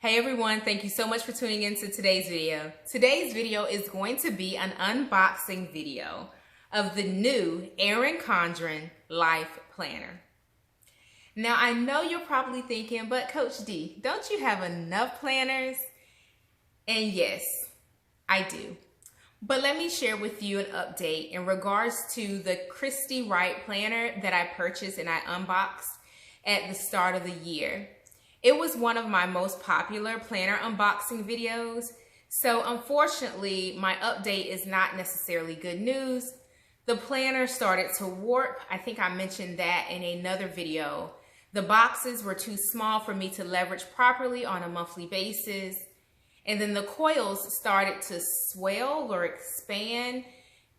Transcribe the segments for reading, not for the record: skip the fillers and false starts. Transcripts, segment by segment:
Hey everyone, thank you so much for tuning into today's video. Today's video is going to be an unboxing video of the new Erin Condren Life Planner. Now I know you're probably thinking, but Coach D, don't you have enough planners? And yes, I do. But let me share with you an update in regards to the Christy Wright planner that I purchased and I unboxed at the start of the year. It was one of my most popular planner unboxing videos, so unfortunately, my update is not necessarily good news. The planner started to warp. I think I mentioned that in another video. The boxes were too small for me to leverage properly on a monthly basis. And then the coils started to swell or expand.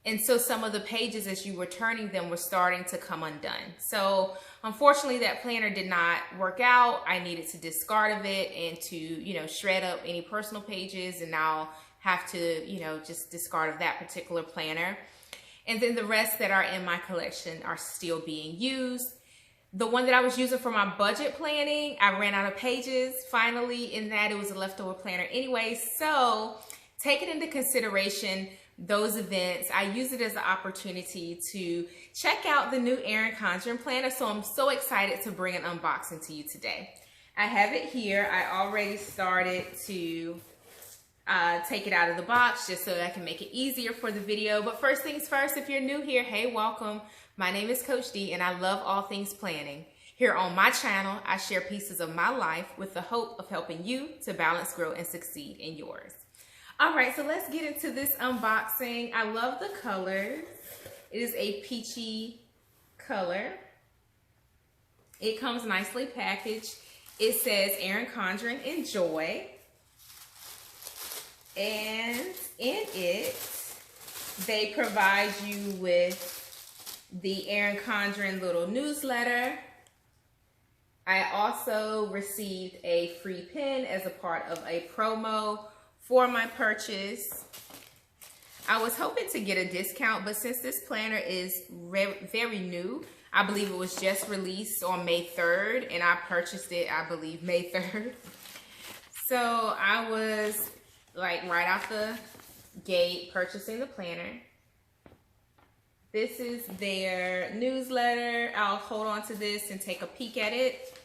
And so some of the pages, as you were turning them, were starting to come undone. So unfortunately, that planner did not work out. I needed to discard of it and to, shred up any personal pages, and I'll have to, just discard of that particular planner. And then the rest that are in my collection are still being used. The one that I was using for my budget planning, I ran out of pages finally in that. It was a leftover planner anyway. So taking into consideration those events, I use it as an opportunity to check out the new Erin Condren planner. So I'm so excited to bring an unboxing to you today. I have it here. I already started to take it out of the box just so that I can make it easier for the video. But first things first, if you're new here, hey, welcome. My name is Coach D and I love all things planning. Here on my channel, I share pieces of my life with the hope of helping you to balance, grow, and succeed in yours. All right, so let's get into this unboxing. I love the colors. It is a peachy color. It comes nicely packaged. It says Erin Condren Enjoy. And in it, they provide you with the Erin Condren little newsletter. I also received a free pin as a part of a promo for my purchase. I was hoping to get a discount, but since this planner is very new, I believe it was just released on May 3rd, and I purchased it, I believe, May 3rd. So I was like right out the gate purchasing the planner. This is their newsletter. I'll hold on to this and take a peek at it.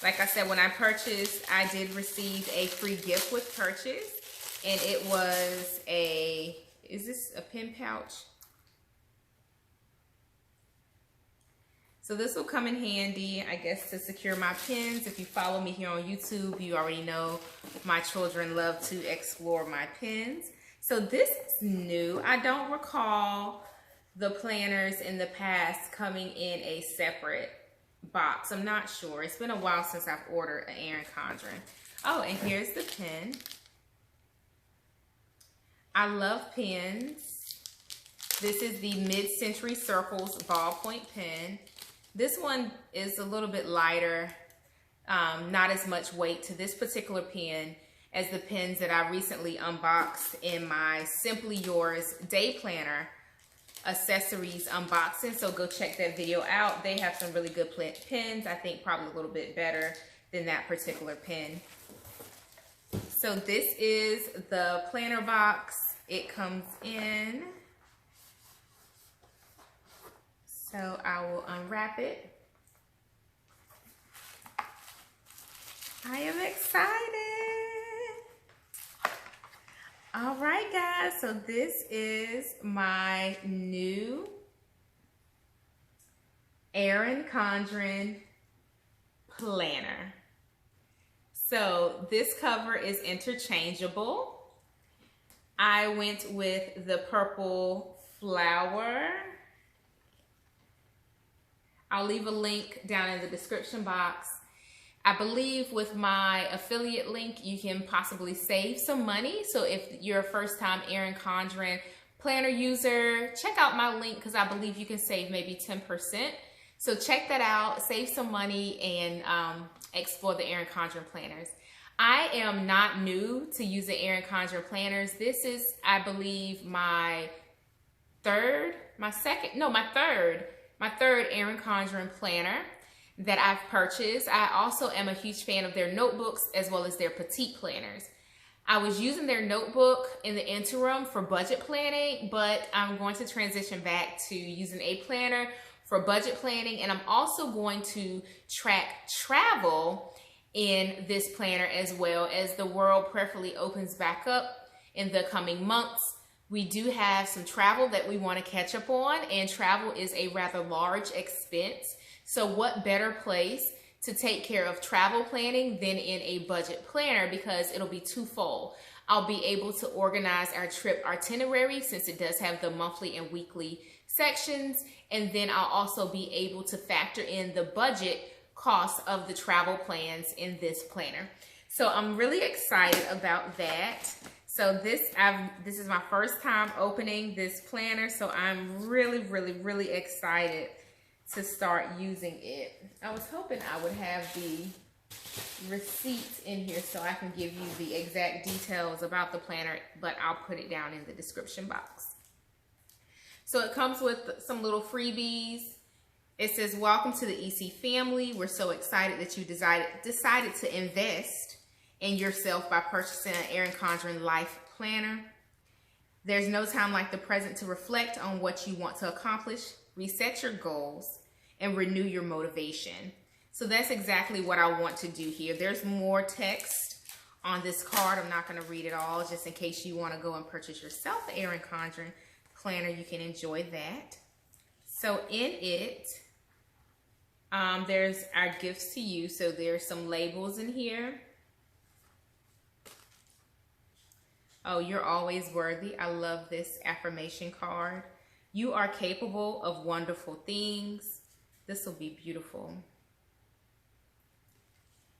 Like I said, when I purchased, I did receive a free gift with purchase, and it was is this a pen pouch? So this will come in handy, I guess, to secure my pens. If you follow me here on YouTube, you already know my children love to explore my pens. So this is new. I don't recall the planners in the past coming in a separate box. I'm not sure. It's been a while since I've ordered an Erin Condren. Oh, and here's the pen. I love pens. This is the Mid-Century Circles ballpoint pen. This one is a little bit lighter, not as much weight to this particular pen as the pens that I recently unboxed in my Simply Yours Day Planner accessories unboxing. So go check that video out. They have some really good pens. I think probably a little bit better than that particular pen. So this is the planner box. It comes in. So I will unwrap it. I am excited. All right, guys, so this is my new Erin Condren planner. So this cover is interchangeable. I went with the purple flower. I'll leave a link down in the description box. I believe with my affiliate link, you can possibly save some money. So if you're a first-time Erin Condren planner user, check out my link because I believe you can save maybe 10%. So check that out, save some money, and explore the Erin Condren planners. I am not new to using Erin Condren planners. This is, I believe, my third Erin Condren planner. that I've purchased. I also am a huge fan of their notebooks as well as their petite planners. I was using their notebook in the interim for budget planning, but I'm going to transition back to using a planner for budget planning, and I'm also going to track travel in this planner as well as the world prayerfully opens back up in the coming months. We do have some travel that we want to catch up on, and travel is a rather large expense. So what better place to take care of travel planning than in a budget planner, because it'll be twofold. I'll be able to organize our trip itinerary since it does have the monthly and weekly sections, and then I'll also be able to factor in the budget cost of the travel plans in this planner. So I'm really excited about that. So this is my first time opening this planner, so I'm really excited to start using it. I was hoping I would have the receipts in here so I can give you the exact details about the planner, but I'll put it down in the description box. So it comes with some little freebies. It says, welcome to the EC family. We're so excited that you decided to invest in yourself by purchasing an Erin Condren Life Planner. There's no time like the present to reflect on what you want to accomplish, reset your goals, and renew your motivation. So that's exactly what I want to do here. There's more text on this card. I'm not going to read it all, just in case you want to go and purchase yourself the Erin Condren planner. You can enjoy that. So in it, there's our gifts to you. So there's some labels in here. Oh, you're always worthy. I love this affirmation card. You are capable of wonderful things. This will be beautiful.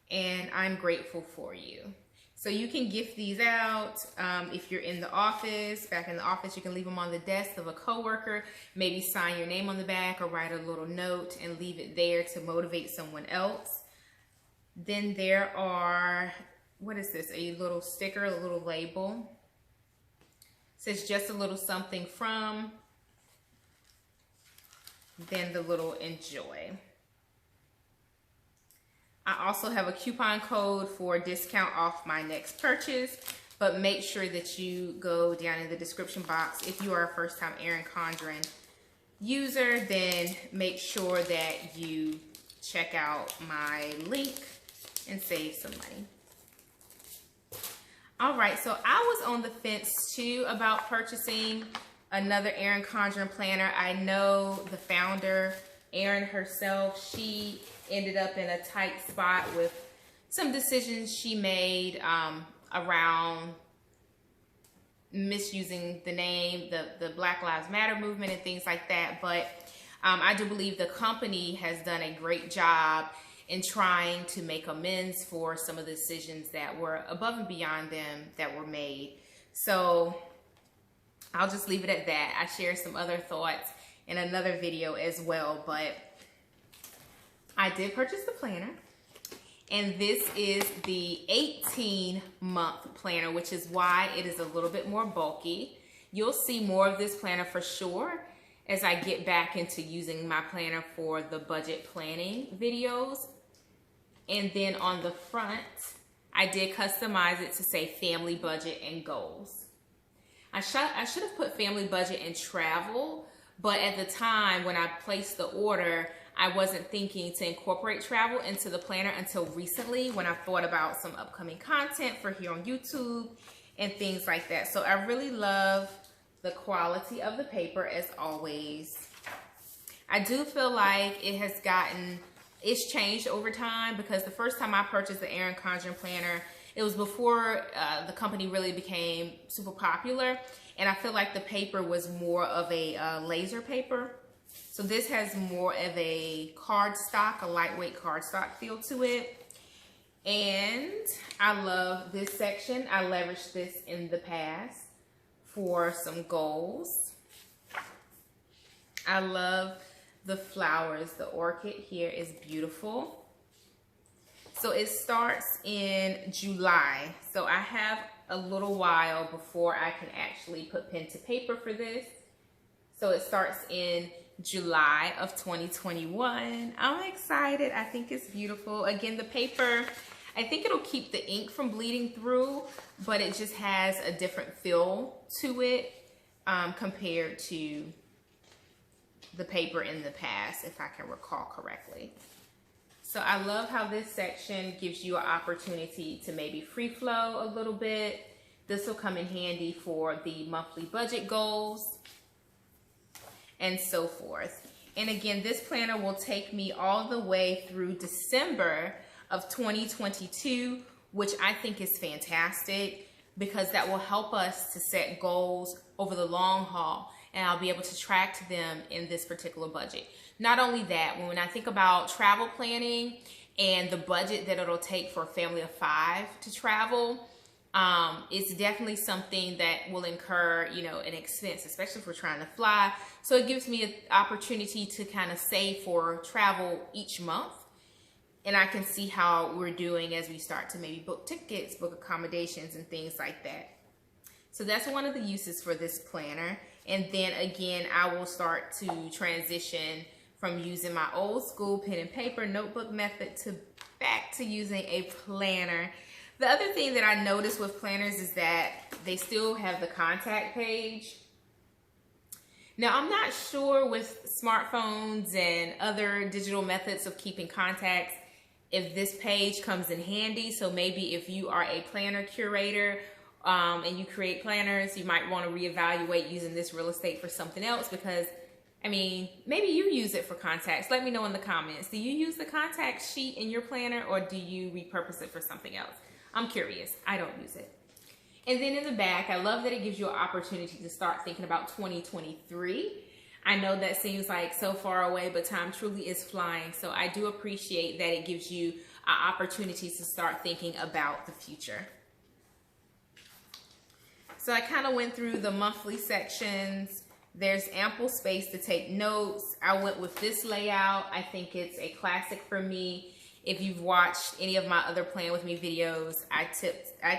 And I'm grateful for you. So you can gift these out. If you're in the office, back in the office, you can leave them on the desk of a coworker. Maybe sign your name on the back or write a little note and leave it there to motivate someone else. Then there are, what is this? A little sticker, a little label. It says just a little something from. Then the little enjoy. I also have a coupon code for a discount off my next purchase, but make sure that you go down in the description box. If you are a first time Erin Condren user, then make sure that you check out my link and save some money. All right, so I was on the fence too about purchasing another Erin Condren planner. I know the founder, Erin herself, she ended up in a tight spot with some decisions she made around misusing the name, the Black Lives Matter movement and things like that. But I do believe the company has done a great job in trying to make amends for some of the decisions that were above and beyond them that were made. So I'll just leave it at that. I share some other thoughts in another video as well, but I did purchase the planner, and this is the 18-month planner, which is why it is a little bit more bulky. You'll see more of this planner for sure as I get back into using my planner for the budget planning videos. And then on the front, I did customize it to say family budget and goals. I should have put family budget and travel, but at the time when I placed the order, I wasn't thinking to incorporate travel into the planner until recently when I thought about some upcoming content for here on YouTube and things like that. So I really love the quality of the paper as always. I do feel like it's changed over time, because the first time I purchased the Erin Condren planner, it was before the company really became super popular, and I feel like the paper was more of a laser paper. So this has more of a cardstock, a lightweight cardstock feel to it. And I love this section. I leveraged this in the past for some goals. I love the flowers. The orchid here is beautiful. So it starts in July. So I have a little while before I can actually put pen to paper for this. So it starts in July of 2021. I'm excited. I think it's beautiful. Again, the paper, I think it'll keep the ink from bleeding through, but it just has a different feel to it compared to the paper in the past, if I can recall correctly. So I love how this section gives you an opportunity to maybe free flow a little bit. This will come in handy for the monthly budget goals and so forth. And again, this planner will take me all the way through December of 2022, which I think is fantastic because that will help us to set goals over the long haul, and I'll be able to track them in this particular budget. Not only that, when I think about travel planning and the budget that it'll take for a family of 5 to travel, it's definitely something that will incur, you know, an expense, especially if we're trying to fly. So it gives me an opportunity to kind of save for travel each month. And I can see how we're doing as we start to maybe book tickets, book accommodations, and things like that. So that's one of the uses for this planner. And then again, I will start to transition from using my old school pen and paper notebook method to back to using a planner. The other thing that I noticed with planners is that they still have the contact page. Now, I'm not sure with smartphones and other digital methods of keeping contacts if this page comes in handy. So maybe if you are a planner curator and you create planners, you might want to reevaluate using this real estate for something else, because I mean, maybe you use it for contacts. Let me know in the comments. Do you use the contact sheet in your planner, or do you repurpose it for something else? I'm curious. I don't use it. And then in the back, I love that it gives you an opportunity to start thinking about 2023. I know that seems like so far away, but time truly is flying. So I do appreciate that it gives you opportunities to start thinking about the future. So I kind of went through the monthly sections. There's ample space to take notes. I went with this layout. I think it's a classic for me. If you've watched any of my other Plan With Me videos, I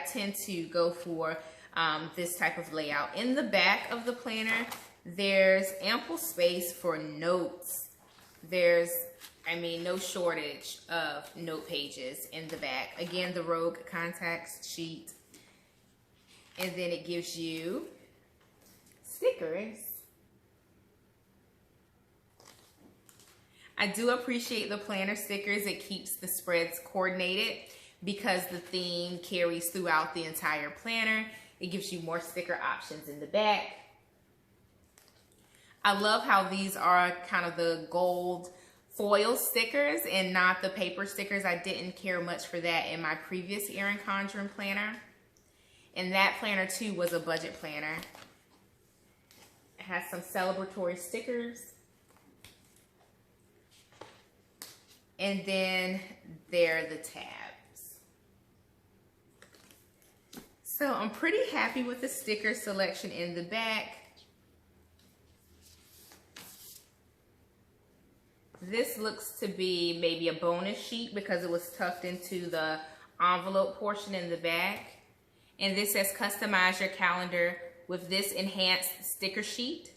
tend to go for this type of layout. In the back of the planner, there's ample space for notes. There's, I mean, no shortage of note pages in the back. Again, the Rogue Contacts sheet. And then it gives you stickers. I do appreciate the planner stickers. It keeps the spreads coordinated because the theme carries throughout the entire planner. It gives you more sticker options in the back. I love how these are kind of the gold foil stickers and not the paper stickers. I didn't care much for that in my previous Erin Condren planner. And that planner too was a budget planner. It has some celebratory stickers. And then there are the tabs. So I'm pretty happy with the sticker selection in the back. This looks to be maybe a bonus sheet because it was tucked into the envelope portion in the back. And this says customize your calendar with this enhanced sticker sheet.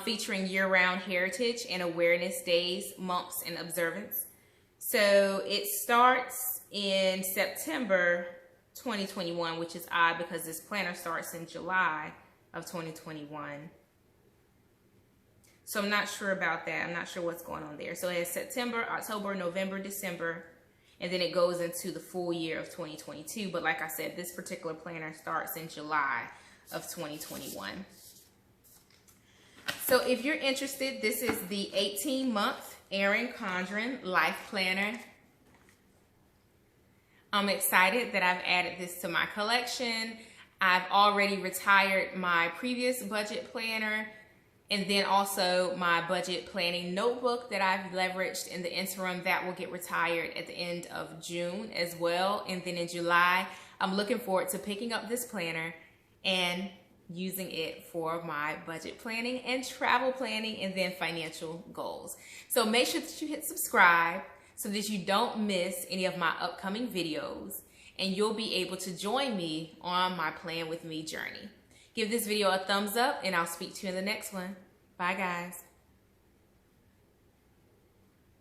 Featuring year-round heritage and awareness days, months, and observance. So it starts in September 2021, which is odd because this planner starts in July of 2021. So I'm not sure about that. I'm not sure what's going on there. So it has September, October, November, December, and then it goes into the full year of 2022. But like I said, this particular planner starts in July of 2021. So if you're interested, this is the 18-month Erin Condren Life Planner. I'm excited that I've added this to my collection. I've already retired my previous budget planner, and then also my budget planning notebook that I've leveraged in the interim. That will get retired at the end of June as well. And then in July, I'm looking forward to picking up this planner and using it for my budget planning and travel planning and then financial goals. So make sure that you hit subscribe so that you don't miss any of my upcoming videos, and you'll be able to join me on my Plan With Me journey. Give this video a thumbs up, and I'll speak to you in the next one. Bye, guys.